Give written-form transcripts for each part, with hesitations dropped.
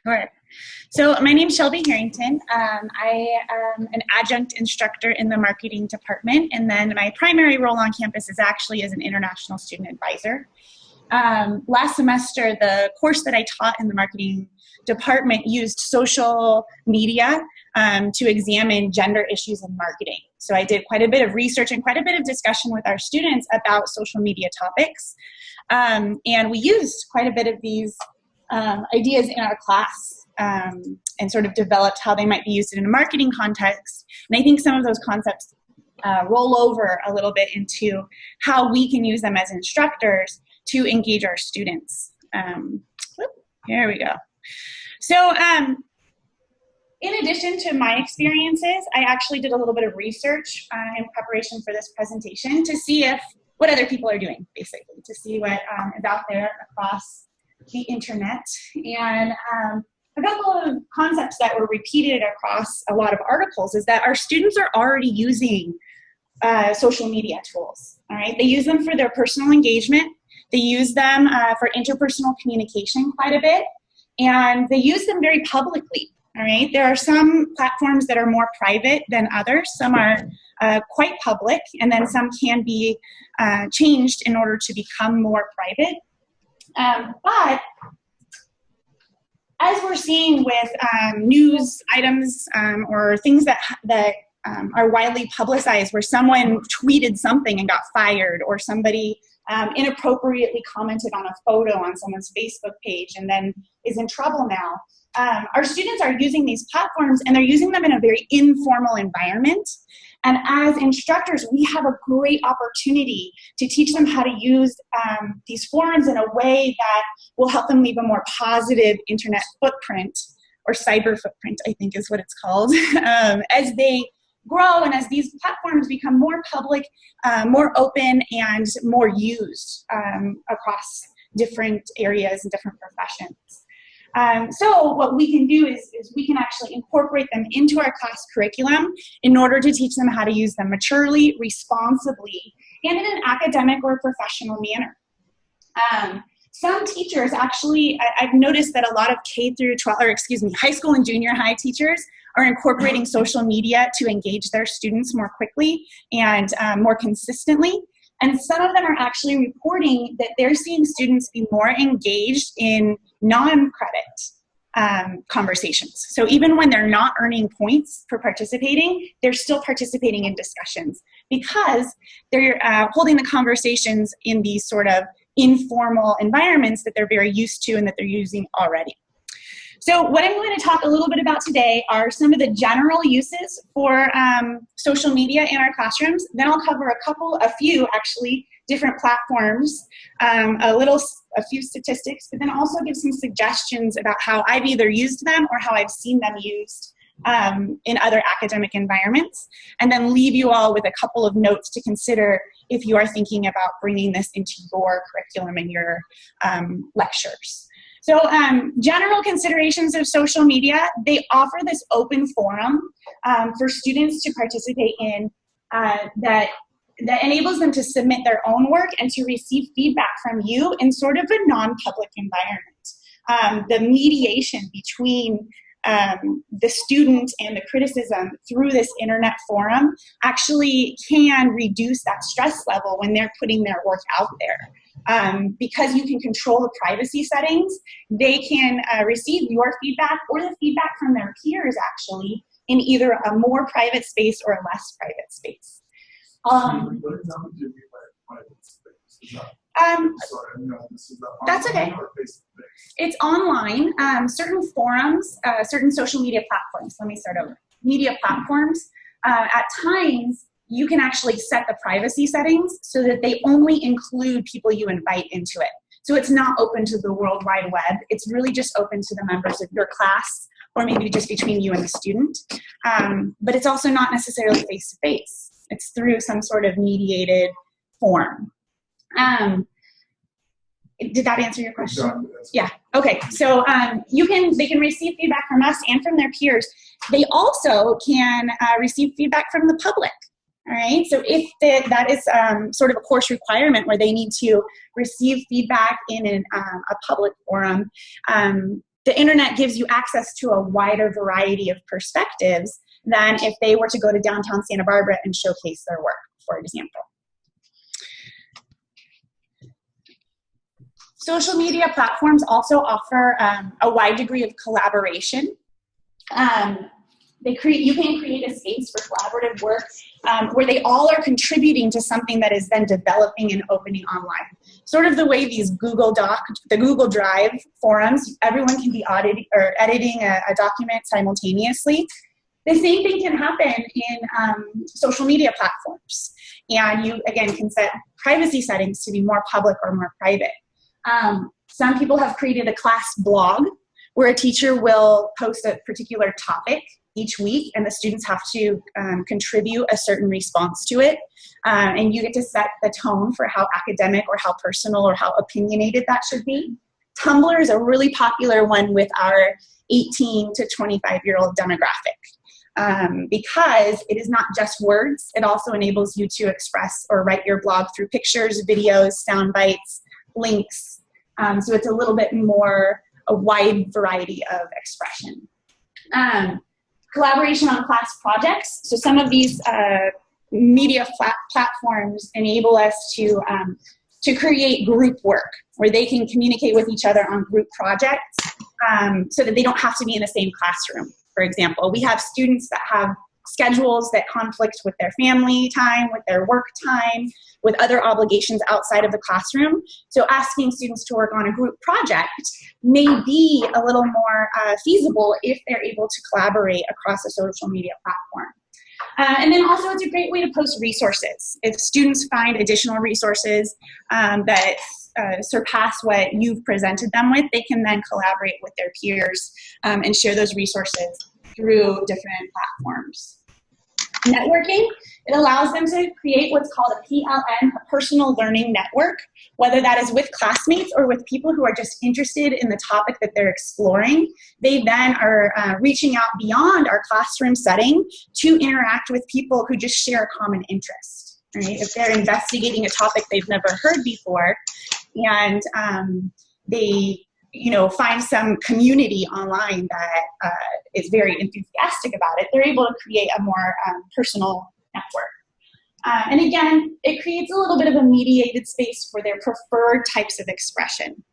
Sure. So my name's Shelby Harrington. I am an adjunct instructor in the marketing department, and then my primary role on campus is actually as an international student advisor. Last semester, the course that I taught in the marketing department used social media to examine gender issues in marketing. So I did quite a bit of research and quite a bit of discussion with our students about social media topics. And we used quite a bit of these ideas in our class and sort of developed how they might be used in a marketing context. And I think some of those concepts roll over a little bit into how we can use them as instructors to engage our students. Here we go. So in addition to my experiences, I actually did a little bit of research in preparation for this presentation to see what other people are doing, basically, to see what is out there across the internet. And a couple of concepts that were repeated across a lot of articles is that our students are already using social media tools, all right? They use them for their personal engagement. They use them for interpersonal communication quite a bit, and they use them very publicly, all right? There are some platforms that are more private than others. Some are quite public, and then some can be changed in order to become more private. But as we're seeing with news items or things that are widely publicized, where someone tweeted something and got fired, or somebody inappropriately commented on a photo on someone's Facebook page and then is in trouble now, our students are using these platforms, and they're using them in a very informal environment. And as instructors, we have a great opportunity to teach them how to use these forums in a way that will help them leave a more positive internet footprint, or cyber footprint, I think is what it's called, as they grow and as these platforms become more public, more open, and more used across different areas and different professions. So what we can do is we can actually incorporate them into our class curriculum in order to teach them how to use them maturely, responsibly, and in an academic or professional manner. Some teachers actually, I've noticed that a lot of high school and junior high teachers are incorporating social media to engage their students more quickly and more consistently. And some of them are actually reporting that they're seeing students be more engaged in non-credit conversations. So even when they're not earning points for participating, they're still participating in discussions because they're holding the conversations in these sort of informal environments that they're very used to and that they're using already. So what I'm going to talk a little bit about today are some of the general uses for social media in our classrooms. Then I'll cover a few actually different platforms, a few statistics, but then also give some suggestions about how I've either used them or how I've seen them used in other academic environments, and then leave you all with a couple of notes to consider if you are thinking about bringing this into your curriculum and your lectures. So general considerations of social media, they offer this open forum for students to participate in that enables them to submit their own work and to receive feedback from you in sort of a non-public environment. The mediation between the student and the criticism through this internet forum actually can reduce that stress level when they're putting their work out there. Because you can control the privacy settings, they can receive your feedback or the feedback from their peers actually in either a more private space or a less private space. That's okay. It's online. Certain forums, certain social media platforms, let me start over. Media platforms, at times, you can actually set the privacy settings so that they only include people you invite into it. So it's not open to the World Wide Web. It's really just open to the members of your class, or maybe just between you and the student. But it's also not necessarily face-to-face. It's through some sort of mediated form. Did that answer your question? Exactly. Yeah. Okay. So they can receive feedback from us and from their peers. They also can receive feedback from the public. All right. So if that is sort of a course requirement where they need to receive feedback in a public forum, the internet gives you access to a wider variety of perspectives than if they were to go to downtown Santa Barbara and showcase their work, for example. Social media platforms also offer a wide degree of collaboration. You can create a space for collaborative work where they all are contributing to something that is then developing and opening online. Sort of the way these the Google Drive forums, everyone can be editing a document simultaneously. The same thing can happen in social media platforms. And you, again, can set privacy settings to be more public or more private. Some people have created a class blog where a teacher will post a particular topic each week, and the students have to contribute a certain response to it. And you get to set the tone for how academic or how personal or how opinionated that should be. Tumblr is a really popular one with our 18 to 25-year-old demographic because it is not just words. It also enables you to express or write your blog through pictures, videos, sound bites, links. So it's a little bit more a wide variety of expression. Collaboration on class projects. So some of these media platforms enable us to create group work where they can communicate with each other on group projects so that they don't have to be in the same classroom. For example, we have students that have schedules that conflict with their family time, with their work time, with other obligations outside of the classroom. So asking students to work on a group project may be a little more feasible if they're able to collaborate across a social media platform. And then also it's a great way to post resources. If students find additional resources that surpass what you've presented them with, they can then collaborate with their peers and share those resources through different platforms. Networking, it allows them to create what's called a PLN, a personal learning network, whether that is with classmates or with people who are just interested in the topic that they're exploring. They then are reaching out beyond our classroom setting to interact with people who just share a common interest, right? If they're investigating a topic they've never heard before and they find some community online that is very enthusiastic about it, they're able to create a more personal network. And again, it creates a little bit of a mediated space for their preferred types of expression.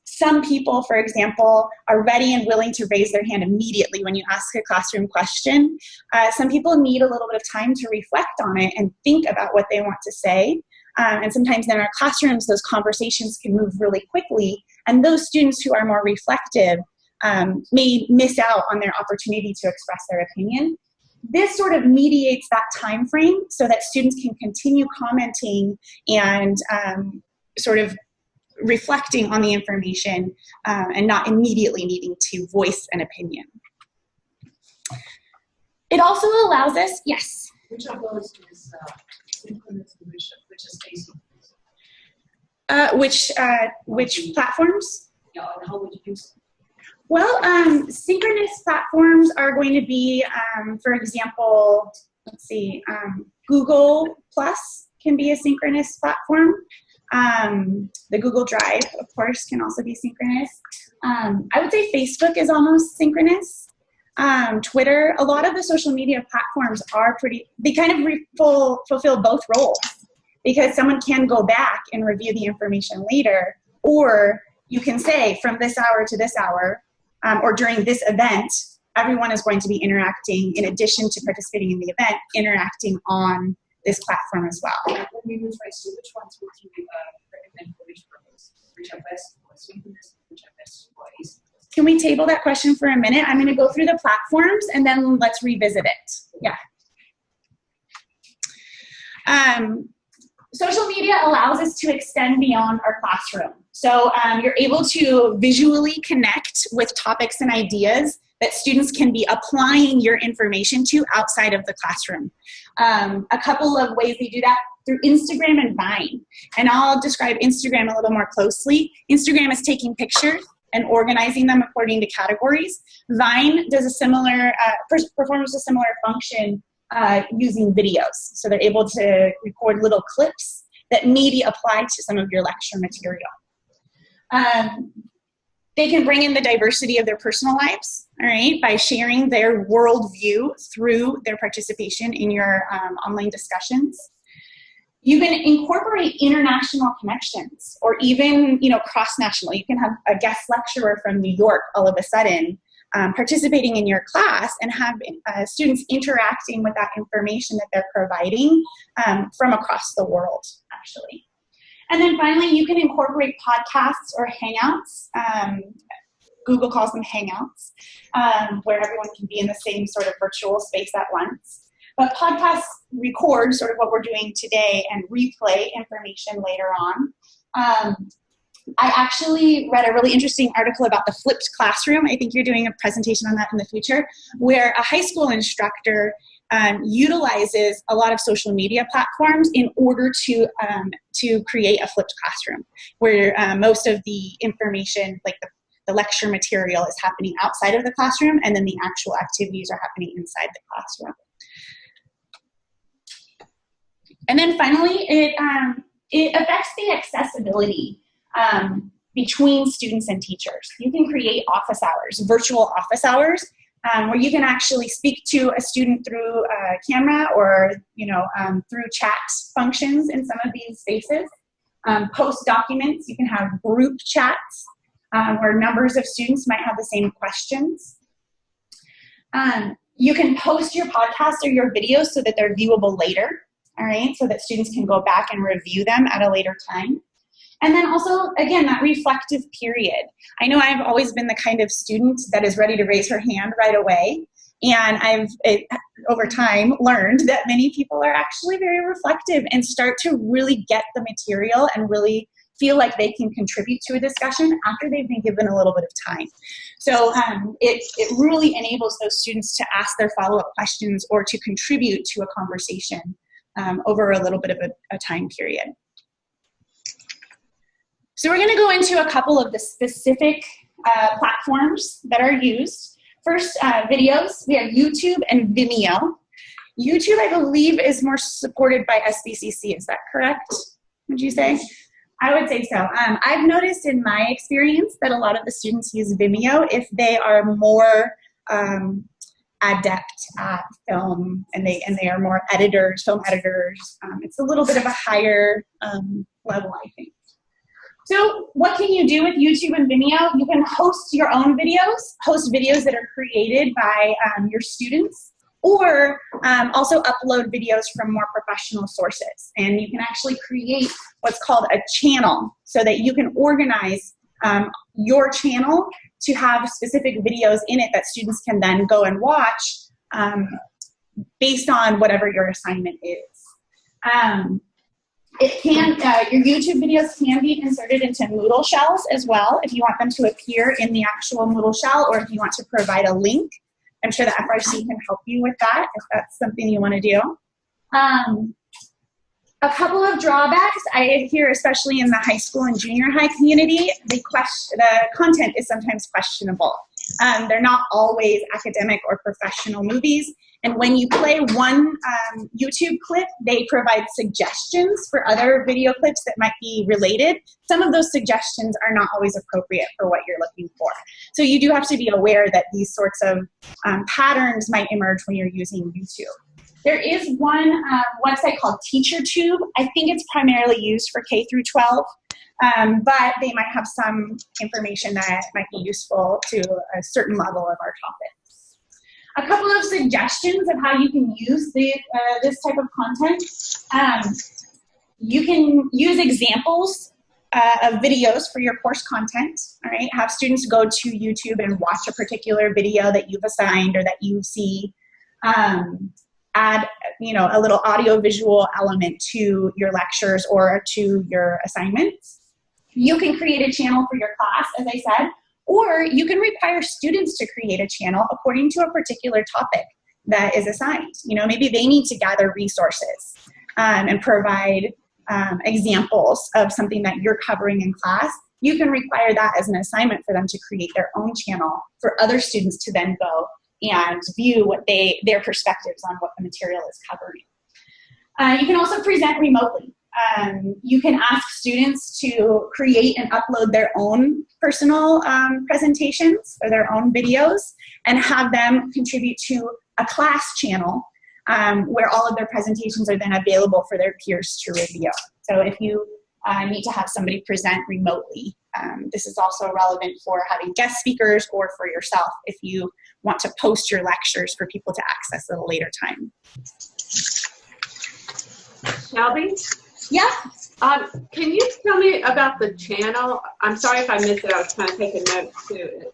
Some people, for example, are ready and willing to raise their hand immediately when you ask a classroom question. Some people need a little bit of time to reflect on it and think about what they want to say. And sometimes in our classrooms, those conversations can move really quickly. And those students who are more reflective may miss out on their opportunity to express their opinion. This sort of mediates that time frame so that students can continue commenting and sort of reflecting on the information and not immediately needing to voice an opinion. It also allows us, yes? Which of those is synchronous, which is asynchronous? Which platforms? Yeah, and how would you use them? Well, synchronous platforms are going to be, for example, let's see, Google Plus can be a synchronous platform. The Google Drive, of course, can also be synchronous. I would say Facebook is almost synchronous. Twitter, a lot of the social media platforms are they kind of fulfill both roles because someone can go back and review the information later, or you can say from this hour to this hour, or during this event, everyone is going to be interacting, in addition to participating in the event, interacting on this platform as well. When you use Facebook, which ones would you recommend for which purpose? Which are best for synchronous, which are best for asynchronous? Can we table that question for a minute? I'm going to go through the platforms and then let's revisit it. Yeah. Social media allows us to extend beyond our classroom. So you're able to visually connect with topics and ideas that students can be applying your information to outside of the classroom. A couple of ways we do that through Instagram and Vine. And I'll describe Instagram a little more closely. Instagram is taking pictures and organizing them according to categories. Vine does a similar, performs a similar function using videos. So they're able to record little clips that maybe apply to some of your lecture material. They can bring in the diversity of their personal lives, all right, by sharing their worldview through their participation in your online discussions. You can incorporate international connections, or even, cross-national. You can have a guest lecturer from New York all of a sudden participating in your class, and have students interacting with that information that they're providing from across the world, actually. And then finally, you can incorporate podcasts or hangouts. Google calls them hangouts, where everyone can be in the same sort of virtual space at once. But podcasts record sort of what we're doing today and replay information later on. I actually read a really interesting article about the flipped classroom. I think you're doing a presentation on that in the future, where a high school instructor utilizes a lot of social media platforms in order to create a flipped classroom, where most of the information, like the lecture material, is happening outside of the classroom, and then the actual activities are happening inside the classroom. And then finally, it affects the accessibility between students and teachers. You can create office hours, virtual office hours, where you can actually speak to a student through a camera, or through chat functions in some of these spaces. Post documents, you can have group chats where numbers of students might have the same questions. You can post your podcast or your videos so that they're viewable later, all right, so that students can go back and review them at a later time. And then also, again, that reflective period. I know I've always been the kind of student that is ready to raise her hand right away. And I've, over time, learned that many people are actually very reflective and start to really get the material and really feel like they can contribute to a discussion after they've been given a little bit of time. So it really enables those students to ask their follow-up questions or to contribute to a conversation over a little bit of a time period. So we're going to go into a couple of the specific platforms that are used. First, videos. We have YouTube and Vimeo. YouTube, I believe, is more supported by SBCC. Is that correct? Would you say? I would say so. I've noticed in my experience that a lot of the students use Vimeo if they are more adept at film, and they are more editors, film editors. It's a little bit of a higher level, I think. So what can you do with YouTube and Vimeo? You can host your own videos, host videos that are created by your students, or also upload videos from more professional sources. And you can actually create what's called a channel, so that you can organize your channel to have specific videos in it that students can then go and watch based on whatever your assignment is. Your YouTube videos can be inserted into Moodle shells as well, if you want them to appear in the actual Moodle shell, or if you want to provide a link. I'm sure the FRC can help you with that if that's something you want to do. A couple of drawbacks I hear, especially in the high school and junior high community, the content is sometimes questionable. They're not always academic or professional movies. And when you play one YouTube clip, they provide suggestions for other video clips that might be related. Some of those suggestions are not always appropriate for what you're looking for. So you do have to be aware that these sorts of patterns might emerge when you're using YouTube. There is one website called TeacherTube. I think it's primarily used for K through 12, but they might have some information that might be useful to a certain level of our topics. A couple of suggestions of how you can use this type of content. You can use examples of videos for your course content, all right? Have students go to YouTube and watch a particular video that you've assigned or that you see. Add, a little audio-visual element to your lectures or to your assignments. You can create a channel for your class, as I said, or you can require students to create a channel according to a particular topic that is assigned. Maybe they need to gather resources and provide examples of something that you're covering in class. You can require that as an assignment for them to create their own channel for other students to then go and view their perspectives on what the material is covering. You can also present remotely. You can ask students to create and upload their own personal presentations or their own videos and have them contribute to a class channel where all of their presentations are then available for their peers to review. So if you need to have somebody present remotely, this is also relevant for having guest speakers or for yourself if you want to post your lectures for people to access at a later time. Shelby? Yeah. Can you tell me about the channel? I'm sorry if I missed it. I was trying to take a note too.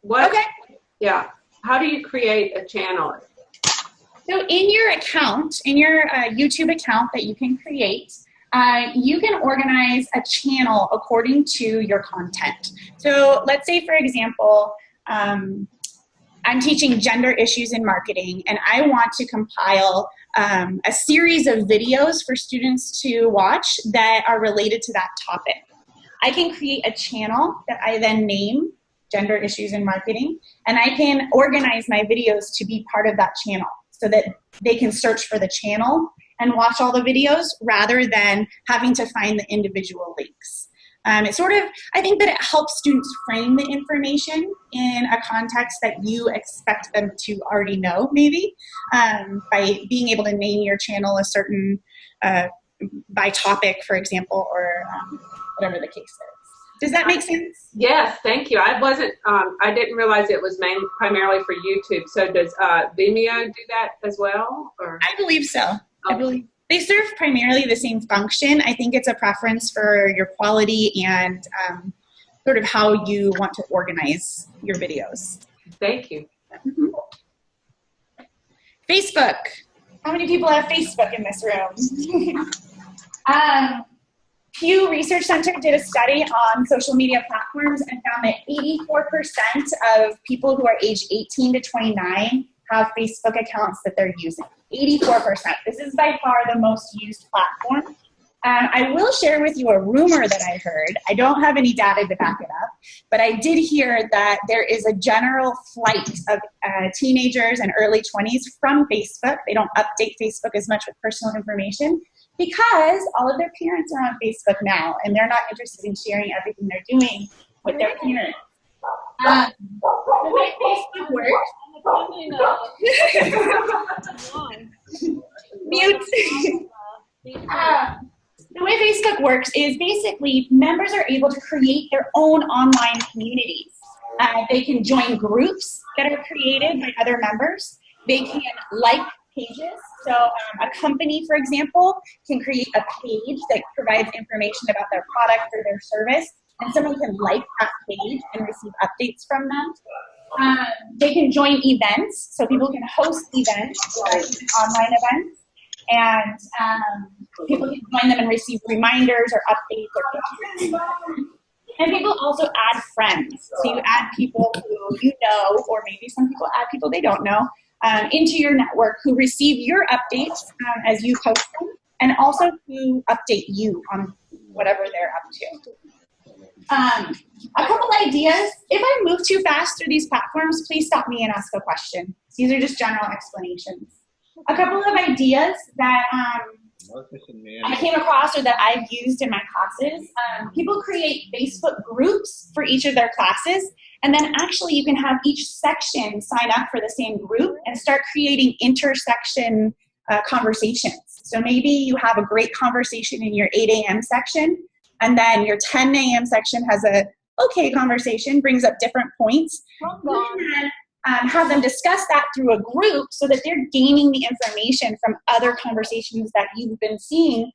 What? Okay. Yeah. How do you create a channel? So in your account, in your YouTube account that you can create, you can organize a channel according to your content. So let's say, for example, I'm teaching gender issues in marketing, and I want to compile a series of videos for students to watch that are related to that topic. I can create a channel that I then name Gender Issues in Marketing, and I can organize my videos to be part of that channel so that they can search for the channel and watch all the videos rather than having to find the individual links. It sort of, I think that it helps students frame the information in a context that you expect them to already know, maybe, by being able to name your channel a certain, by topic, for example, or whatever the case is. Does that make sense? Yes, thank you. I wasn't, I didn't realize it was primarily for YouTube. So does Vimeo do that as well? Or? I believe so. I believe they serve primarily the same function. I think it's a preference for your quality and sort of how you want to organize your videos. Thank you. Mm-hmm. Facebook. How many people have Facebook in this room? Pew Research Center did a study on social media platforms and found that 84% of people who are aged 18 to 29 have Facebook accounts that they're using. 84%. This is by far the most used platform. I will share with you a rumor that I heard. I don't have any data to back it up, but I did hear that there is a general flight of teenagers and early 20s from Facebook. They don't update Facebook as much with personal information because all of their parents are on Facebook now, and they're not interested in sharing everything they're doing with their parents. The way Facebook works. Mute. The way Facebook works is basically members are able to create their own online communities. They can join groups that are created by other members. They can like pages. So a company, for example, can create a page that provides information about their product or their service, and someone can like that page and receive updates from them. They can join events, so people can host events, online events, and people can join them and receive reminders or updates or pictures. And people also add friends. So you add people who you know, or maybe some people add people they don't know, into your network who receive your updates as you post them, and also who update you on whatever they're up to. A couple ideas. If I move too fast through these platforms, please stop me and ask a question. These are just general explanations. A couple of ideas that I came across or that I've used in my classes. People create Facebook groups for each of their classes, and then actually you can have each section sign up for the same group and start creating intersection conversations. So maybe you have a great conversation in your 8 a.m. section, and then your 10 a.m. section has a okay conversation, brings up different points. And have them discuss that through a group so that they're gaining the information from other conversations that you've been seeing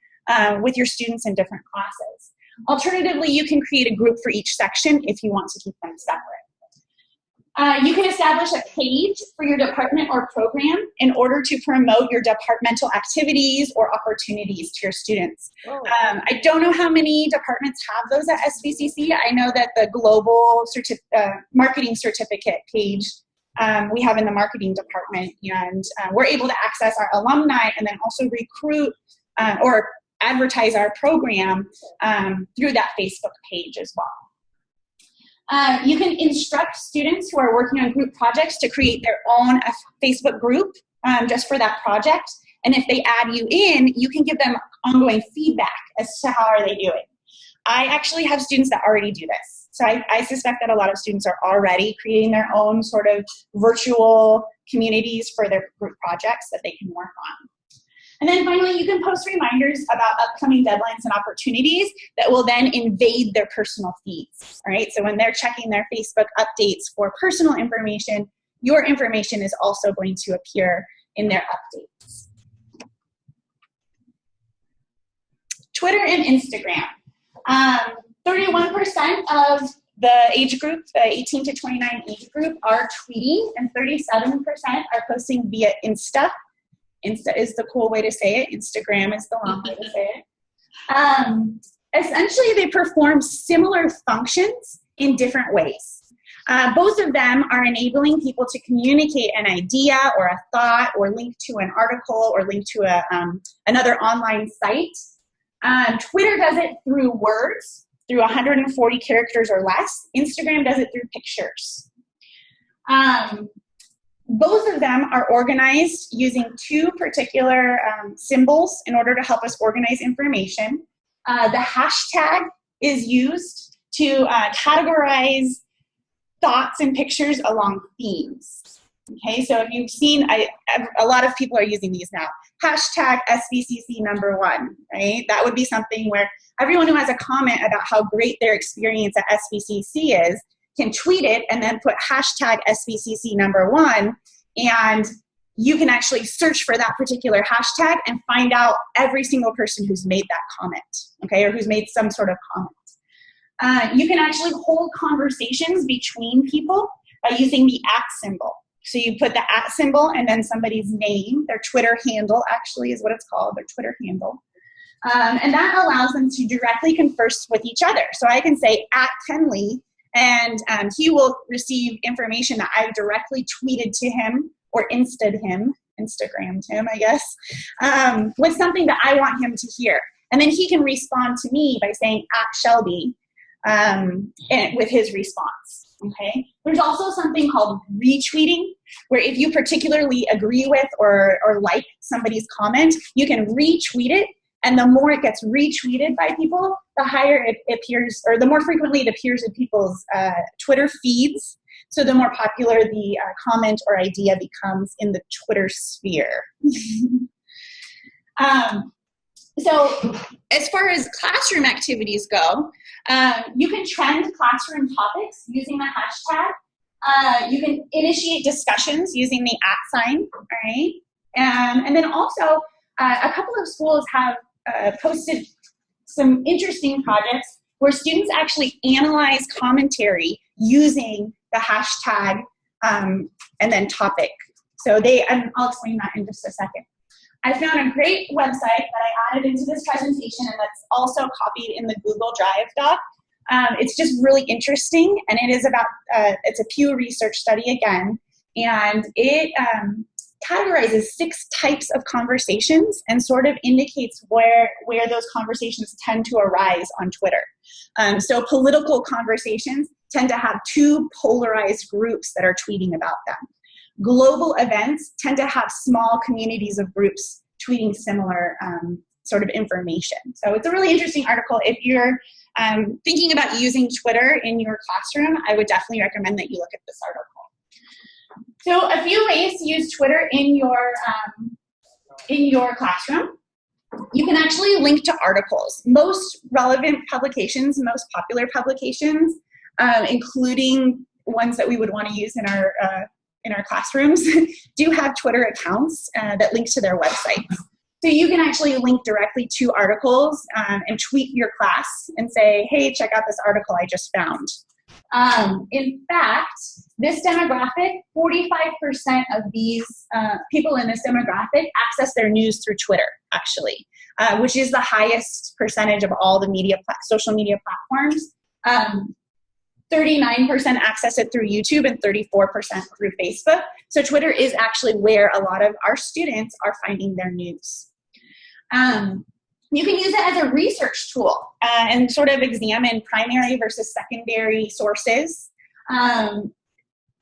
with your students in different classes. Alternatively, you can create a group for each section if you want to keep them separate. You can establish a page for your department or program in order to promote your departmental activities or opportunities to your students. I don't know how many departments have those at SBCC. I know that the global marketing certificate page we have in the marketing department, and we're able to access our alumni and then also recruit or advertise our program through that Facebook page as well. You can instruct students who are working on group projects to create their own Facebook group just for that project. And if they add you in, you can give them ongoing feedback as to how are they doing. I actually have students that already do this. So I suspect that a lot of students are already creating their own sort of virtual communities for their group projects that they can work on. And then finally, you can post reminders about upcoming deadlines and opportunities that will then invade their personal feeds, all right? So when they're checking their Facebook updates for personal information, your information is also going to appear in their updates. Twitter and Instagram. 31% of the age group, the 18 to 29 age group, are tweeting, and 37% are posting via Insta. Insta is the cool way to say it. Instagram is the long way to say it. Essentially, they perform similar functions in different ways. Both of them are enabling people to communicate an idea or a thought or link to an article or link to another online site. Twitter does it through words, through 140 characters or less. Instagram does it through pictures. Both of them are organized using two particular symbols in order to help us organize information. The hashtag is used to categorize thoughts and pictures along themes. Okay, so if you've seen, a lot of people are using these now. Hashtag SBCC #1, right? That would be something where everyone who has a comment about how great their experience at SBCC is can tweet it and then put hashtag SBCC #1, and you can actually search for that particular hashtag and find out every single person who's made that comment, okay, or who's made some sort of comment. You can actually hold conversations between people by using the @ symbol. So you put the @ symbol and then somebody's name, their Twitter handle actually is what it's called, their Twitter handle. And that allows them to directly converse with each other. So I can say @Kenley, and he will receive information that I directly tweeted to him or Instagrammed him, I guess, with something that I want him to hear. And then he can respond to me by saying @Shelby with his response. Okay. There's also something called retweeting, where if you particularly agree with or like somebody's comment, you can retweet it. And the more it gets retweeted by people, the higher it appears, or the more frequently it appears in people's Twitter feeds. So the more popular the comment or idea becomes in the Twitter sphere. So as far as classroom activities go, you can trend classroom topics using the hashtag. You can initiate discussions using the @ sign, all right? And then also, a couple of schools have posted some interesting projects where students actually analyze commentary using the hashtag and then topic. So I'll explain that in just a second. I found a great website that I added into this presentation, and that's also copied in the Google Drive doc. It's just really interesting, and it is about, it's a Pew Research study again, and it categorizes 6 types of conversations and sort of indicates where those conversations tend to arise on Twitter. So political conversations tend to have 2 polarized groups that are tweeting about them. Global events tend to have small communities of groups tweeting similar sort of information. So it's a really interesting article. If you're thinking about using Twitter in your classroom, I would definitely recommend that you look at this article. So a few ways to use Twitter in your classroom. You can actually link to articles. Most relevant publications, most popular publications, including ones that we would want to use in our classrooms, do have Twitter accounts that link to their websites. So you can actually link directly to articles and tweet your class and say, hey, check out this article I just found. In fact, this demographic, 45% of these people in this demographic access their news through Twitter, actually, which is the highest percentage of all the social media platforms. 39% access it through YouTube and 34% through Facebook. So Twitter is actually where a lot of our students are finding their news. You can use it as a research tool and sort of examine primary versus secondary sources.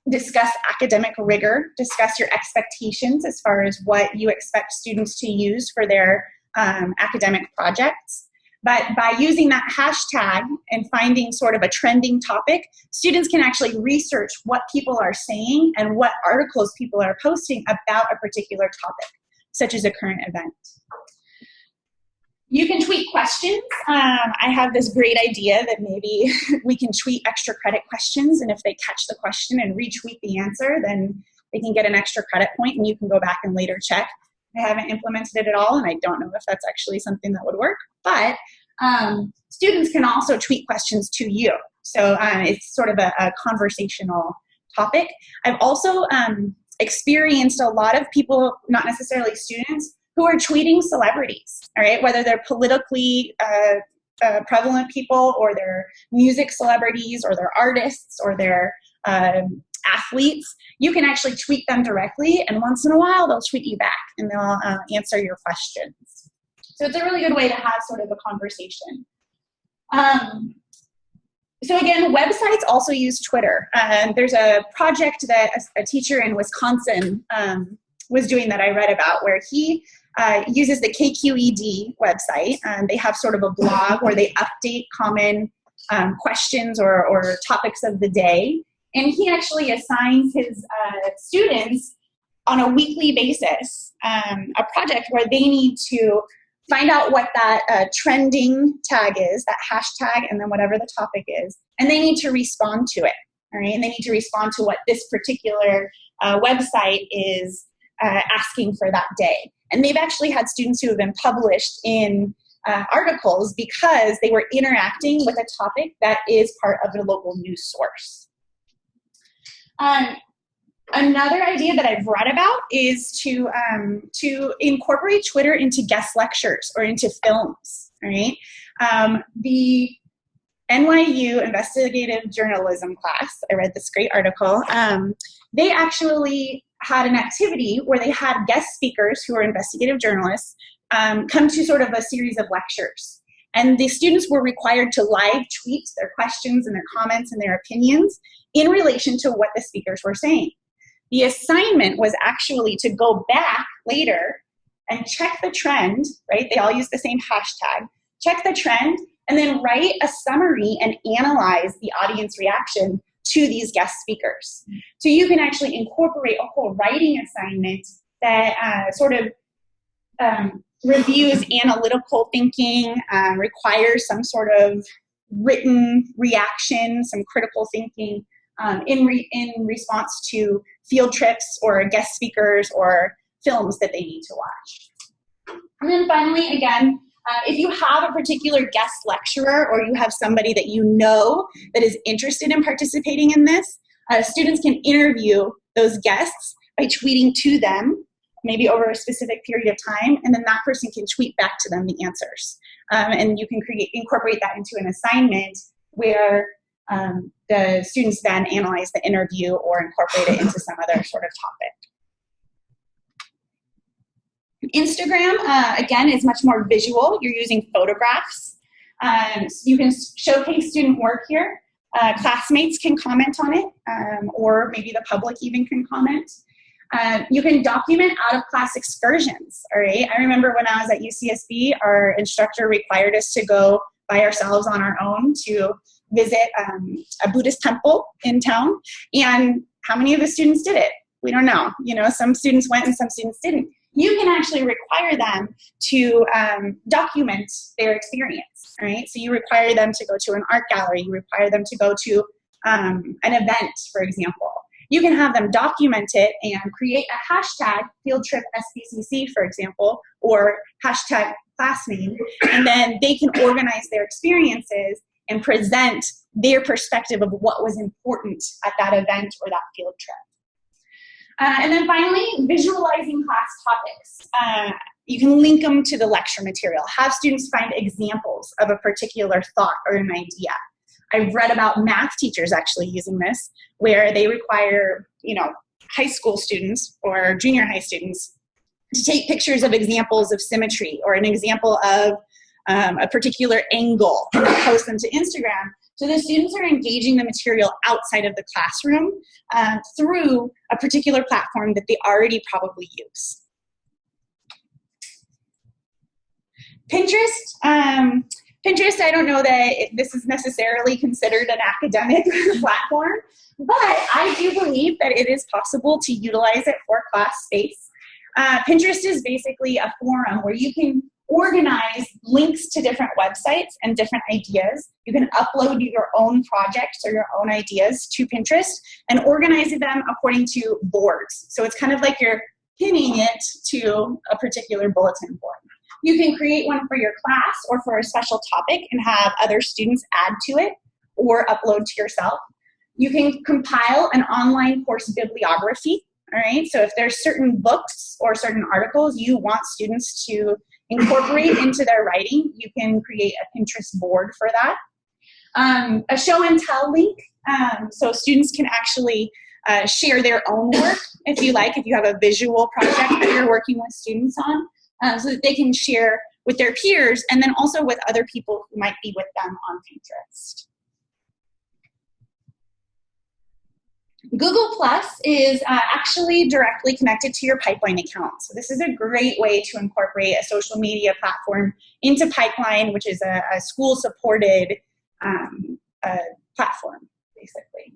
discuss academic rigor, discuss your expectations as far as what you expect students to use for their academic projects. But by using that hashtag and finding sort of a trending topic, students can actually research what people are saying and what articles people are posting about a particular topic, such as a current event. You can tweet questions. I have this great idea that maybe we can tweet extra credit questions, and if they catch the question and retweet the answer, then they can get an extra credit point and you can go back and later check. I haven't implemented it at all, and I don't know if that's actually something that would work, but students can also tweet questions to you. So it's sort of a conversational topic. I've also experienced a lot of people, not necessarily students, who are tweeting celebrities, all right, whether they're politically prevalent people or they're music celebrities or they're artists or they're athletes. You can actually tweet them directly, and once in a while they'll tweet you back and they'll answer your questions. So it's a really good way to have sort of a conversation. So again, websites also use Twitter. There's a project that a teacher in Wisconsin was doing that I read about, where he uses the KQED website. They have sort of a blog where they update common questions or topics of the day. And he actually assigns his students on a weekly basis a project where they need to find out what that trending tag is, that hashtag, and then whatever the topic is, and they need to respond to it, all right? And they need to respond to what this particular website is asking for that day. And they've actually had students who have been published in articles because they were interacting with a topic that is part of a local news source. Another idea that I've read about is to incorporate Twitter into guest lectures or into films, right? The NYU investigative journalism class, I read this great article, they actually had an activity where they had guest speakers who are investigative journalists come to sort of a series of lectures. And the students were required to live tweet their questions and their comments and their opinions in relation to what the speakers were saying. The assignment was actually to go back later and check the trend, right? They all use the same hashtag. Check the trend and then write a summary and analyze the audience reaction to these guest speakers. So you can actually incorporate a whole writing assignment that sort of reviews analytical thinking, requires some sort of written reaction, some critical thinking in response to field trips or guest speakers or films that they need to watch. And then finally, again, if you have a particular guest lecturer or you have somebody that you know that is interested in participating in this, students can interview those guests by tweeting to them, maybe over a specific period of time, and then that person can tweet back to them the answers. And you can incorporate that into an assignment where the students then analyze the interview or incorporate it into some other sort of topic. Instagram, again, is much more visual. You're using photographs. You can showcase student work here. Classmates can comment on it, or maybe the public even can comment. You can document out-of-class excursions, all right? I remember when I was at UCSB, our instructor required us to go by ourselves on our own to visit a Buddhist temple in town. And how many of the students did it? We don't know. You know, some students went and some students didn't. You can actually require them to document their experience, right? So you require them to go to an art gallery. You require them to go to an event, for example. You can have them document it and create a hashtag, field trip SBCC, for example, or hashtag class name, and then they can organize their experiences and present their perspective of what was important at that event or that field trip. And then finally, visualizing class topics. You can link them to the lecture material. Have students find examples of a particular thought or an idea. I've read about math teachers actually using this, where they require, you know, high school students or junior high students to take pictures of examples of symmetry or an example of a particular angle and post them to Instagram So the students are engaging the material outside of the classroom through a particular platform that they already probably use. Pinterest. Pinterest, I don't know that this is necessarily considered an academic platform, but I do believe that it is possible to utilize it for class space. Pinterest is basically a forum where you can organize links to different websites and different ideas. You can upload your own projects or your own ideas to Pinterest and organize them according to boards. So it's kind of like you're pinning it to a particular bulletin board. You can create one for your class or for a special topic and have other students add to it or upload to yourself. You can compile an online course bibliography, all right? So if there's certain books or certain articles you want students to incorporate into their writing, you can create a Pinterest board for that. A show and tell link, so students can actually share their own work if you like, if you have a visual project that you're working with students on. So that they can share with their peers and then also with other people who might be with them on Pinterest. Google Plus is actually directly connected to your Pipeline account. So this is a great way to incorporate a social media platform into Pipeline, which is a school-supported platform, basically.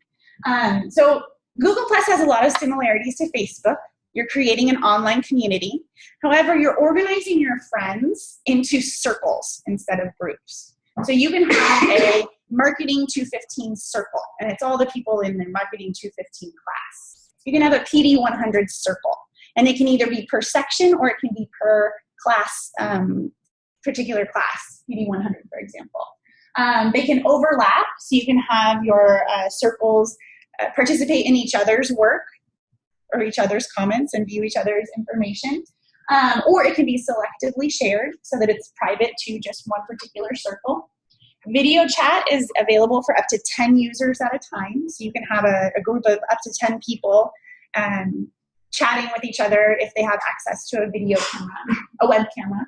So Google Plus has a lot of similarities to Facebook. You're creating an online community. However, you're organizing your friends into circles instead of groups. So you can have a Marketing 215 circle, and it's all the people in the Marketing 215 class. You can have a PD 100 circle, and it can either be per section or it can be per class, particular class, PD 100, for example. They can overlap, so you can have your circles participate in each other's work, or each other's comments and view each other's information. Or it can be selectively shared so that it's private to just one particular circle. Video chat is available for up to 10 users at a time. So you can have a group of up to 10 people chatting with each other if they have access to a video camera, a web camera.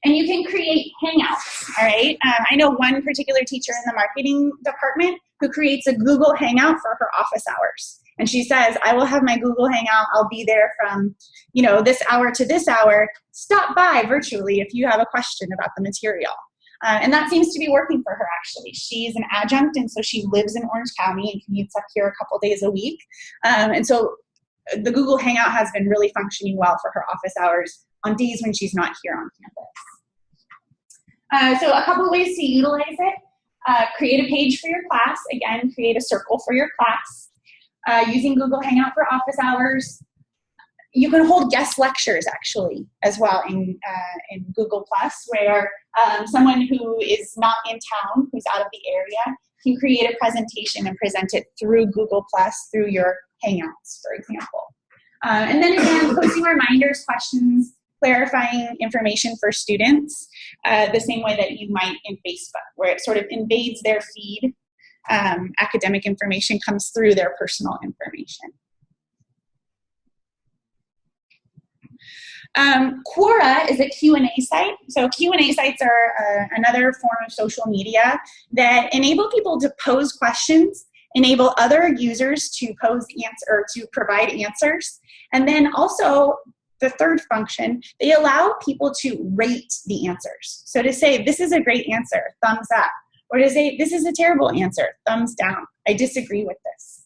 And you can create hangouts, all right? I know one particular teacher in the marketing department who creates a Google Hangout for her office hours. And she says, I will have my Google Hangout. I'll be there from, this hour to this hour. Stop by virtually if you have a question about the material. And that seems to be working for her, actually. She's an adjunct, and so she lives in Orange County and commutes up here a couple days a week. And so the Google Hangout has been really functioning well for her office hours on days when she's not here on campus. So a couple of ways to utilize it. Create a page for your class. Again, create a circle for your class. Using Google Hangout for office hours. You can hold guest lectures, actually, as well in Google Plus, where someone who is not in town, who's out of the area, can create a presentation and present it through Google Plus, through your Hangouts, for example. And then again, posting reminders, questions, clarifying information for students, the same way that you might in Facebook, where it sort of invades their feed. Academic information comes through their personal information. Quora is a Q&A site. So Q&A sites are another form of social media that enable people to pose questions, enable other users to provide answers, and then also the third function, they allow people to rate the answers. So to say, this is a great answer, thumbs up. Or to say, this is a terrible answer, thumbs down. I disagree with this.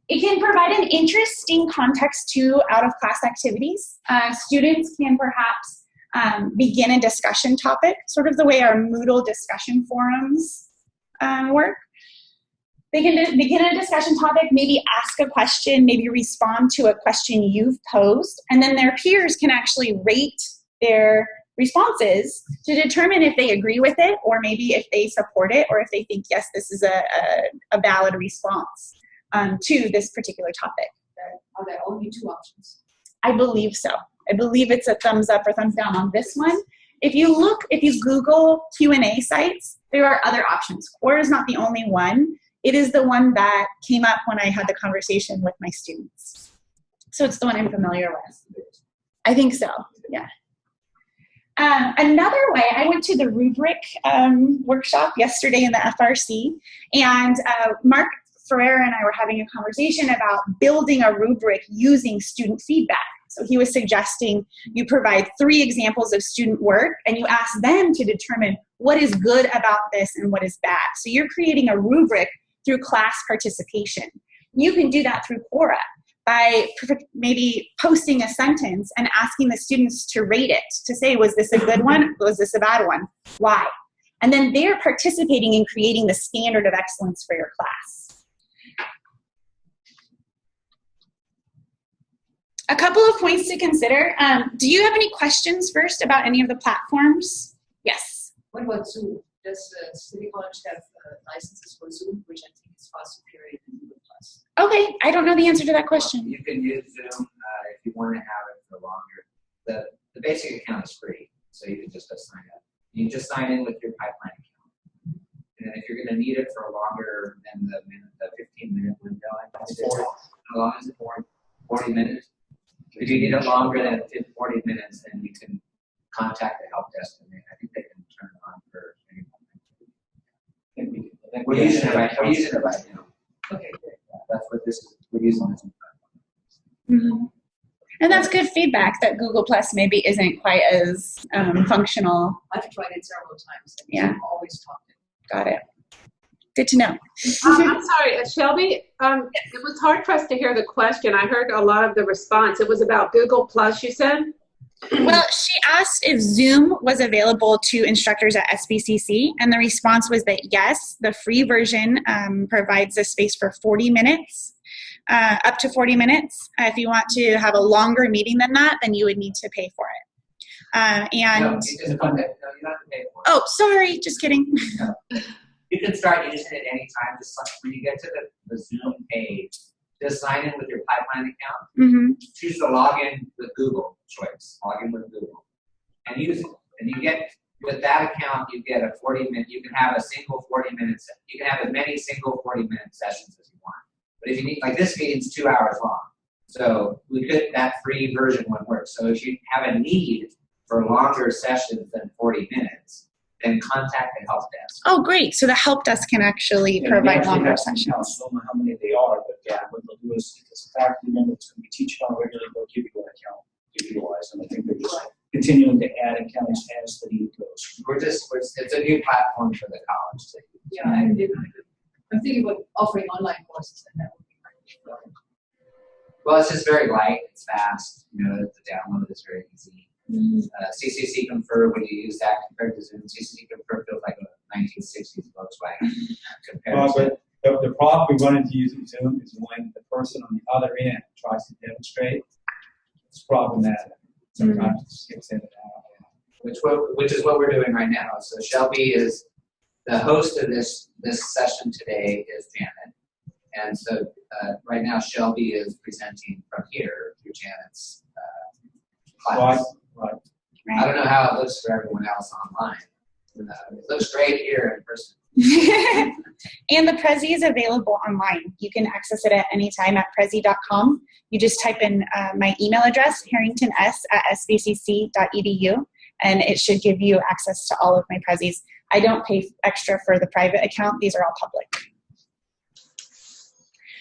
It can provide an interesting context to out-of-class activities. Students can perhaps begin a discussion topic, sort of the way our Moodle discussion forums work. They can begin a discussion topic, maybe ask a question, maybe respond to a question you've posed, and then their peers can actually rate their responses to determine if they agree with it, or maybe if they support it, or if they think, yes, this is a valid response to this particular topic. Are there only two options? I believe so. I believe it's a thumbs up or thumbs down on this one. If you Google Q&A sites, there are other options. Quora is not the only one. It is the one that came up when I had the conversation with my students. So it's the one I'm familiar with. I think so, yeah. Another way, I went to the rubric workshop yesterday in the FRC, and Mark Ferrer and I were having a conversation about building a rubric using student feedback. So he was suggesting you provide 3 examples of student work, and you ask them to determine what is good about this and what is bad. So you're creating a rubric through class participation. You can do that through Quora by maybe posting a sentence and asking the students to rate it, to say, was this a good one? Was this a bad one? Why? And then they're participating in creating the standard of excellence for your class. A couple of points to consider. Do you have any questions first about any of the platforms? Yes. What about Zoom? Does City College have licenses for Zoom, which I think is far superior than Google Plus? Okay, I don't know the answer to that question. You can use Zoom if you want to have it for longer. The basic account is free, so you can just sign up. You just sign in with your pipeline account. And then if you're going to need it for longer than the 15-minute window, how long is it for? 40 minutes? If you need it longer than 40 minutes, then you can contact the help desk, and I think they can turn it on for anyone. We're using it right now. Okay, great. That's what this is. We're using this. Mm-hmm. And that's good feedback that Google Plus maybe isn't quite as functional. I've tried it several times. And Yeah. always talked it. Got it. Good to know. I'm sorry, Shelby, it was hard for us to hear the question. I heard a lot of the response. It was about Google Plus, you said? Well, she asked if Zoom was available to instructors at SBCC, and the response was that yes, the free version provides a space for 40 minutes, up to 40 minutes. If you want to have a longer meeting than that, then you would need to pay for it. No, you don't have to pay for it. Oh, sorry, just kidding. No. You can start using it anytime. Just when you get to the Zoom page, just sign in with your pipeline account. Mm-hmm. Choose the login with Google choice. Login with Google, and use it. And you get with that account, you get a 40-minute. You can have a single 40 minutes. You can have as many single 40-minute sessions as you want. But if you need, like this meeting's 2 hours long, so that free version wouldn't work. So if you have a need for longer sessions than 40 minutes, then contact the help desk. Oh, great. So the help desk can actually provide longer sessions. I don't know how many they are, but what they'll do is, if it's a faculty member that's going to be teaching on regularly, they'll give you an account to utilize. And I think they're just continuing to add accounts as the need goes. It's a new platform for the college. Yeah, I'm thinking about offering online courses, and that would be great. Well, it's just very light. It's fast. The download is very easy. Mm-hmm. CCC Confer, when you use that compared to Zoom, CCC Confer feels like a 1960s Volkswagen compared But the problem we run into using Zoom is when the person on the other end tries to demonstrate. It's problematic. Sometimes it skips in and out. which is what we're doing right now. So Shelby is the host of this session today is Janet, and so right now Shelby is presenting from here through Janet's class. Right. I don't know how it looks for everyone else online. It looks great here in person. And the Prezi is available online. You can access it at any time at prezi.com. You just type in my email address, harringtons@sbcc.edu, and it should give you access to all of my Prezis. I don't pay extra for the private account. These are all public.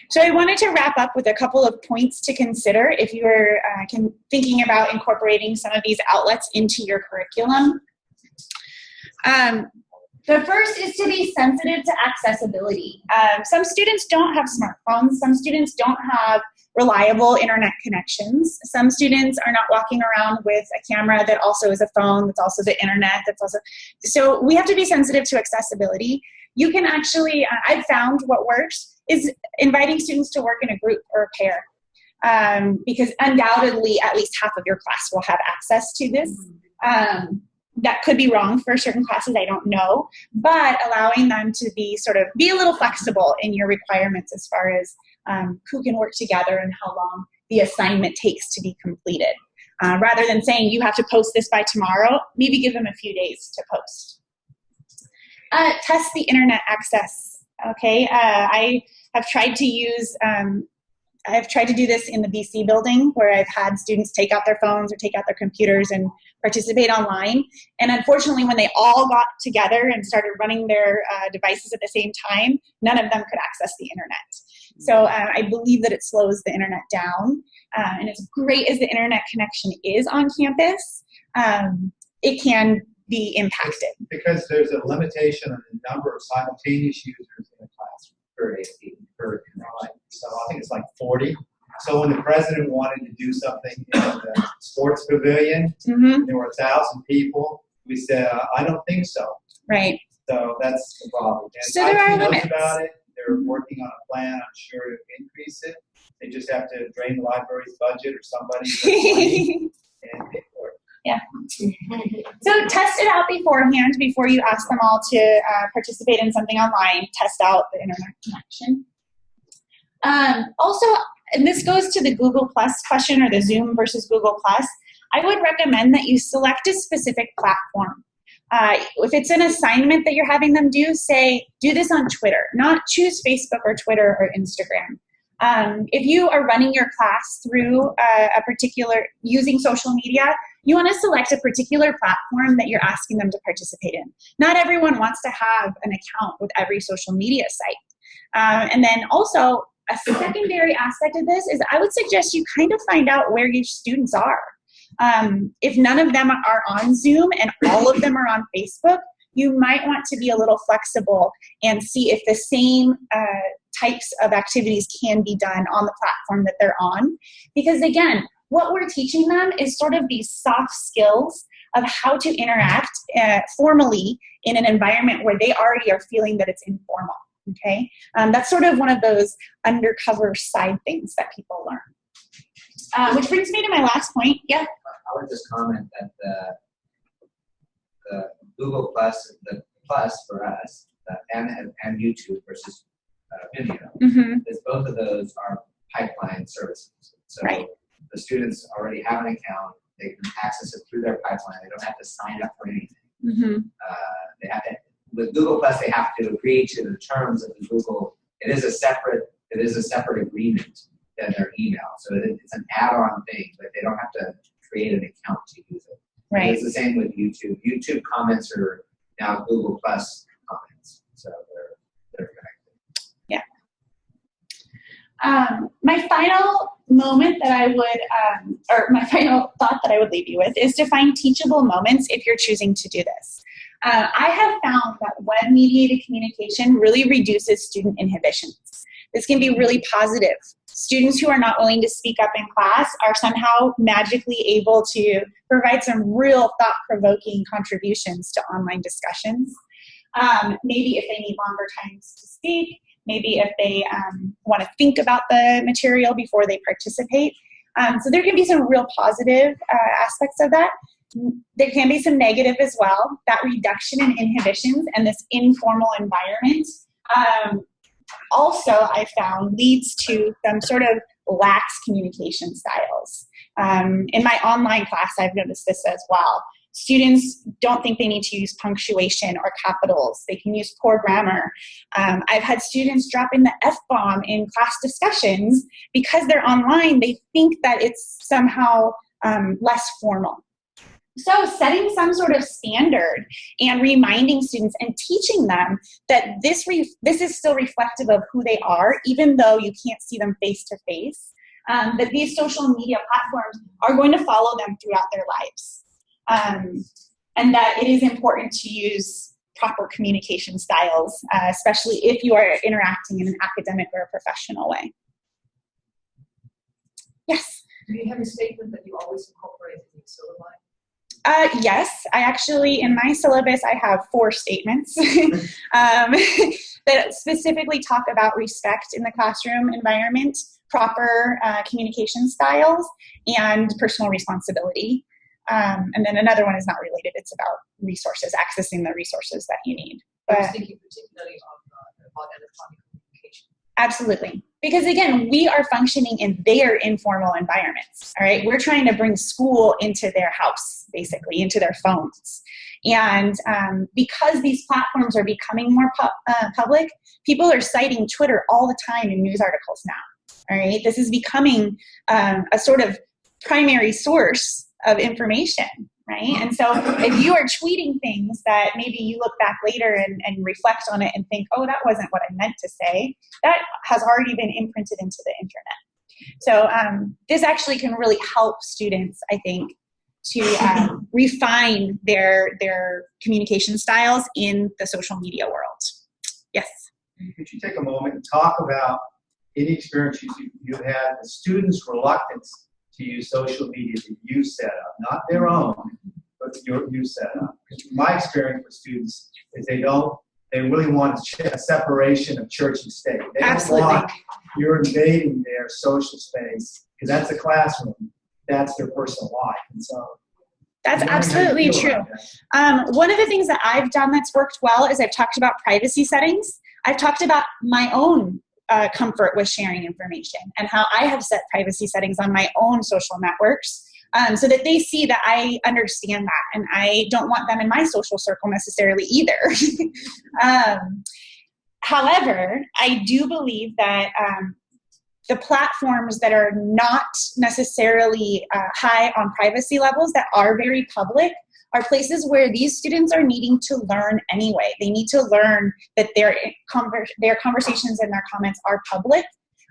So I wanted to wrap up with a couple of points to consider if you are thinking about incorporating some of these outlets into your curriculum. The first is to be sensitive to accessibility. Some students don't have smartphones. Some students don't have reliable internet connections. Some students are not walking around with a camera that also is a phone, that's also the internet, so we have to be sensitive to accessibility. You can actually, I've found what works is inviting students to work in a group or a pair, because undoubtedly at least half of your class will have access to this. That could be wrong for certain classes, I don't know, but allowing them to be a little flexible in your requirements as far as who can work together and how long the assignment takes to be completed. Rather than saying you have to post this by tomorrow, maybe give them a few days to post. Test the internet access, okay? I have tried to use I've tried to do this in the BC building where I've had students take out their phones or take out their computers and participate online. And unfortunately, when they all got together and started running their devices at the same time, none of them could access the internet. So I believe that it slows the internet down. And as great as the internet connection is on campus, it can be impacted. Because there's a limitation on the number of simultaneous users in a classroom. So I think it's like 40. So when the president wanted to do something in the sports pavilion, there were 1,000 people. We said, I don't think so. Right. So that's the problem. And so there are limits. About it. They're working on a plan, I'm sure, to increase it. They just have to drain the library's budget or somebody's money and pay for it. Yeah. So test it out beforehand, before you ask them all to participate in something online. Test out the internet connection. Also, and this goes to the Google Plus question, or the Zoom versus Google Plus, I would recommend that you select a specific platform. If it's an assignment that you're having them do, say, do this on Twitter, not choose Facebook or Twitter or Instagram. If you are running your class through a particular, using social media, you want to select a particular platform that you're asking them to participate in. Not everyone wants to have an account with every social media site. And then also, a secondary aspect of this is I would suggest you kind of find out where your students are. If none of them are on Zoom and all of them are on Facebook, you might want to be a little flexible and see if the same types of activities can be done on the platform that they're on. Because again, what we're teaching them is sort of these soft skills of how to interact formally in an environment where they already are feeling that it's informal. Okay, that's sort of one of those undercover side things that people learn. Which brings me to my last point. Yeah. I would just comment that the Google Plus, the Plus for us, and YouTube versus Vimeo, is both of those are pipeline services. So the students already have an account; they can access it through their pipeline. They don't have to sign up for anything. They have to. With Google Plus, they have to agree to the terms of the Google. It is a separate agreement than their email. So it's an add-on thing, but they don't have to create an account to use it. Right. It's the same with YouTube. YouTube comments are now Google Plus comments, so they're connected. Yeah. My final moment that I would, or my final thought that I would leave you with, is to find teachable moments if you're choosing to do this. I have found that web-mediated communication really reduces student inhibitions. This can be really positive. Students who are not willing to speak up in class are somehow magically able to provide some real thought-provoking contributions to online discussions. Maybe if they need longer times to speak, maybe if they want to think about the material before they participate. So there can be some real positive aspects of that. There can be some negative as well. That reduction in inhibitions and this informal environment also, I found, leads to some sort of lax communication styles. In my online class, I've noticed this as well. Students don't think they need to use punctuation or capitals. They can use poor grammar. I've had students drop in the F-bomb in class discussions because they're online. They think that it's somehow less formal. So setting some sort of standard and reminding students and teaching them that this is still reflective of who they are, even though you can't see them face to face, that these social media platforms are going to follow them throughout their lives. And that it is important to use proper communication styles, especially if you are interacting in an academic or a professional way. Yes? Do you have a statement that you always incorporate in your syllabi? Yes, I actually, in my syllabus, I have 4 statements that specifically talk about respect in the classroom environment, proper communication styles, and personal responsibility. And then another one is not related. It's about resources, accessing the resources that you need. I was thinking particularly about electronic communication. Absolutely. Because again, we are functioning in their informal environments, all right? We're trying to bring school into their house, basically, into their phones. And because these platforms are becoming more public, people are citing Twitter all the time in news articles now, All right, this is becoming a sort of primary source of information, right? And so if you are tweeting things that maybe you look back later and reflect on it and think, oh, that wasn't what I meant to say, that has already been imprinted into the internet. So this actually can really help students, I think, to refine their communication styles in the social media world. Yes? Could you take a moment and talk about any experiences you've had with students' reluctance to use social media that you set up, not their own, but you set up? Because my experience with students is they really want a separation of church and state. They Absolutely. don't want you're invading their social space, because that's a classroom. That's their personal life. And so that's absolutely true. One of the things that I've done that's worked well is I've talked about privacy settings. I've talked about my own comfort with sharing information and how I have set privacy settings on my own social networks so that they see that I understand that, and I don't want them in my social circle necessarily either. However, I do believe that the platforms that are not necessarily high on privacy levels, that are very public, are places where these students are needing to learn anyway. They need to learn that their conversations and their comments are public.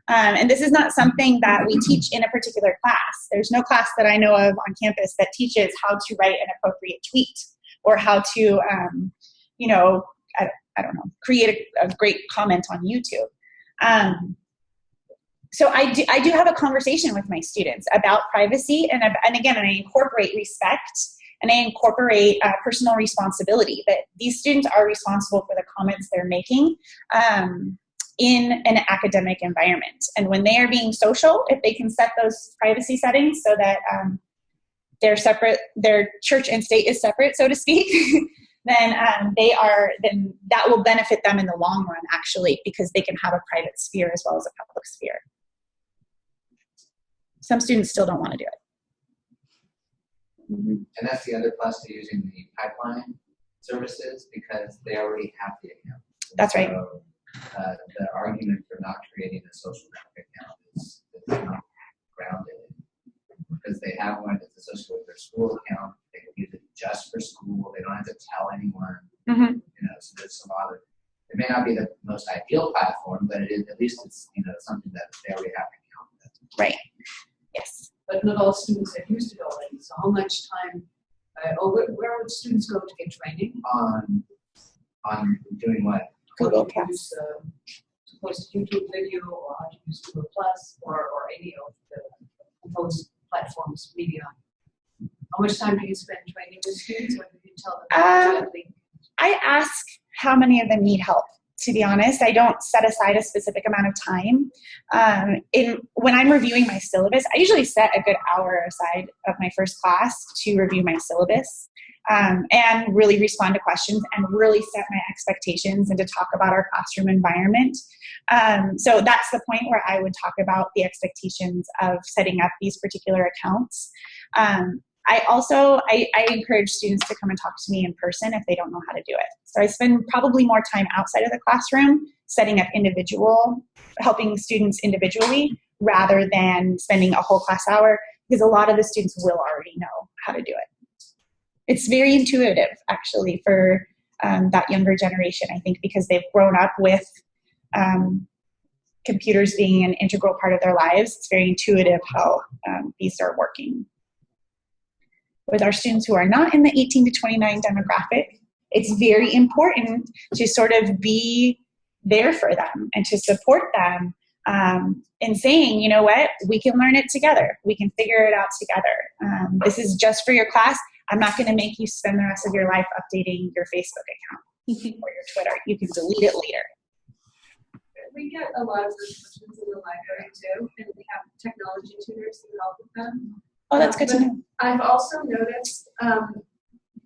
And this is not something that we teach in a particular class. There's no class that I know of on campus that teaches how to write an appropriate tweet or how to, I don't know, create a great comment on YouTube. So I do have a conversation with my students about privacy, and again, I incorporate respect, and I incorporate personal responsibility, that these students are responsible for the comments they're making in an academic environment. And when they are being social, if they can set those privacy settings so that they're separate, their church and state is separate, so to speak, then that will benefit them in the long run, actually, because they can have a private sphere as well as a public sphere. Some students still don't want to do it. Mm-hmm. And that's the other plus to using the pipeline services, because they already have the account. That's right. So, the argument for not creating a social network account is not grounded, because they have one that's associated with their school account. They can use it just for school. They don't have to tell anyone. Mm-hmm. So there's some other. It may not be the most ideal platform, but it is, at least it's something that they already have an account with. Right. Yes. But not all students have used it already. So how much time, where would students go to get training? On doing what? Google How to use, to post a YouTube video, or how to use Google Plus, or any of the proposed platforms, media. How much time do you spend training with students, or do you tell them directly? I ask how many of them need help. To be honest, I don't set aside a specific amount of time. When I'm reviewing my syllabus, I usually set a good hour aside of my first class to review my syllabus and really respond to questions and really set my expectations and to talk about our classroom environment. So that's the point where I would talk about the expectations of setting up these particular accounts. I encourage students to come and talk to me in person if they don't know how to do it. So I spend probably more time outside of the classroom setting up helping students individually, rather than spending a whole class hour, because a lot of the students will already know how to do it. It's very intuitive, actually, for that younger generation, I think, because they've grown up with computers being an integral part of their lives. It's very intuitive how these are working. With our students who are not in the 18 to 29 demographic, it's very important to sort of be there for them and to support them in saying, you know what, we can learn it together. We can figure it out together. This is just for your class. I'm not going to make you spend the rest of your life updating your Facebook account or your Twitter. You can delete it later. We get a lot of those questions in the library too, and we have technology tutors who help with them. Oh, that's good to know. I've also noticed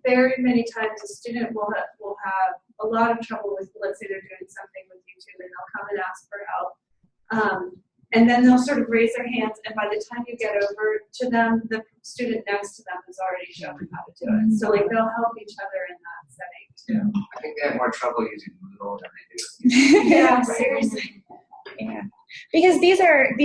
very many times a student will have a lot of trouble with, let's say they're doing something with YouTube, and they'll come and ask for help. And then they'll sort of raise their hands, and by the time you get over to them, the student next to them has already shown them how to do it. So like they'll help each other in that setting too. I think they have more trouble using Moodle than they do. Yeah, seriously. Yeah. Because these are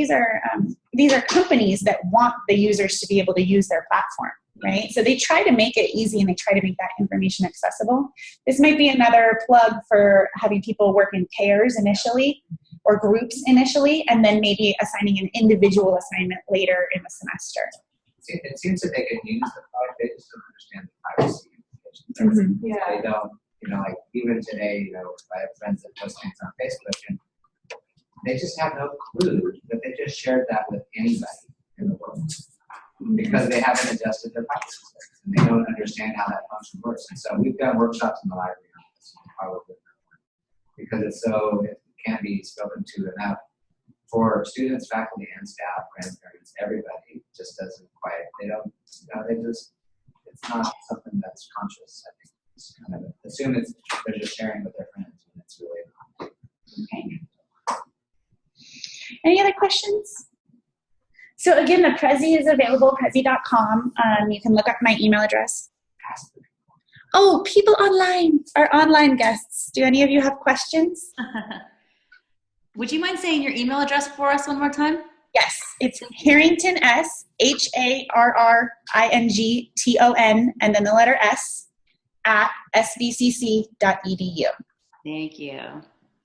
companies that want the users to be able to use their platform, right? So they try to make it easy and they try to make that information accessible. This might be another plug for having people work in pairs initially or groups initially, and then maybe assigning an individual assignment later in the semester. It seems that they can use the product, they just don't understand the privacy implications. Yeah. They don't, like even today, I have friends that post things on Facebook and they just have no clue that they just shared that with anybody in the world because they haven't adjusted their privacy settings and they don't understand how that function works. And so we've done workshops in the library on this probably because it can't be spoken to enough for students, faculty, and staff, grandparents, everybody just doesn't quite, it's not something that's conscious. I think it's kind of assume they're just sharing with their friends when it's really not. Okay. Any other questions? So again, the Prezi is available, prezi.com. You can look up my email address. Oh, people online, our online guests. Do any of you have questions? Would you mind saying your email address for us one more time? Yes, it's Harrington, S, HARRINGTON, and then the letter S, at sbcc.edu. Thank you.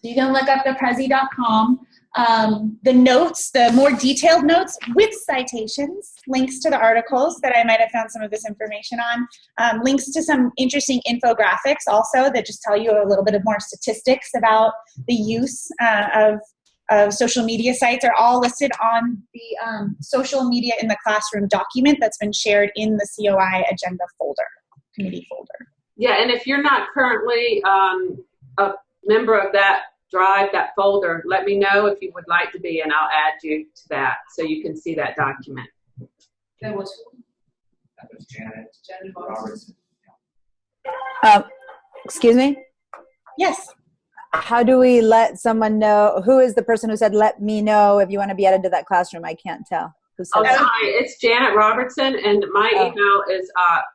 So you can look up the prezi.com. The notes, the more detailed notes with citations, links to the articles that I might have found some of this information on, links to some interesting infographics also that just tell you a little bit of more statistics about the use of social media sites are all listed on the social media in the classroom document that's been shared in the COI agenda folder, committee folder. Yeah, and if you're not currently a member of that drive, that folder, let me know if you would like to be, and I'll add you to that so you can see that document. That was Janet Robertson. Robertson. Excuse me? Yes. How do we let someone know? Who is the person who said, let me know if you want to be added to that classroom? I can't tell. Who said that? Sorry, it's Janet Robertson, and my email is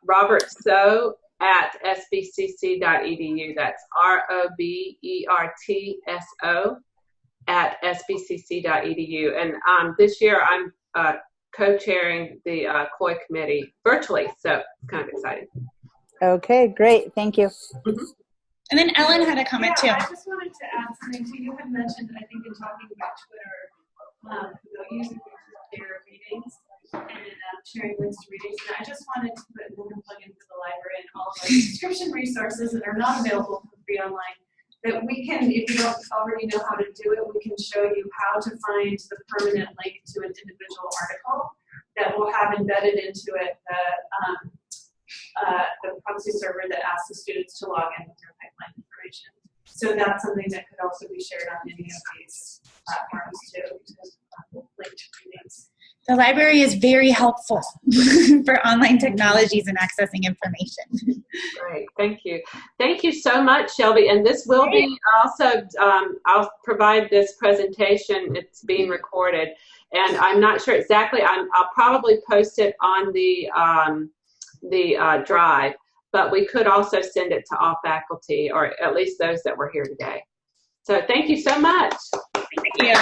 robertso@sbcc.edu. That's ROBERTSO@sbcc.edu. And this year I'm co-chairing the COI committee virtually, so it's kind of exciting. Okay, great. Thank you. Mm-hmm. And then Ellen had a comment too. I just wanted to add something too. You had mentioned, I think, in talking about Twitter, using their readings and sharing links to readings. And I just wanted to put a plug in for the library and all of our subscription resources that are not available for free online. That we can, if you don't already know how to do it, we can show you how to find the permanent link to an individual article that will have embedded into it the proxy server that asks the students to log in with their pipeline information. So that's something that could also be shared on any of these platforms too, because linked readings. The library is very helpful for online technologies and accessing information. Great, thank you. Thank you so much, Shelby. And this will be also, I'll provide this presentation. It's being recorded. And I'm not sure exactly, I'll probably post it on the drive, but we could also send it to all faculty, or at least those that were here today. So thank you so much. Thank you.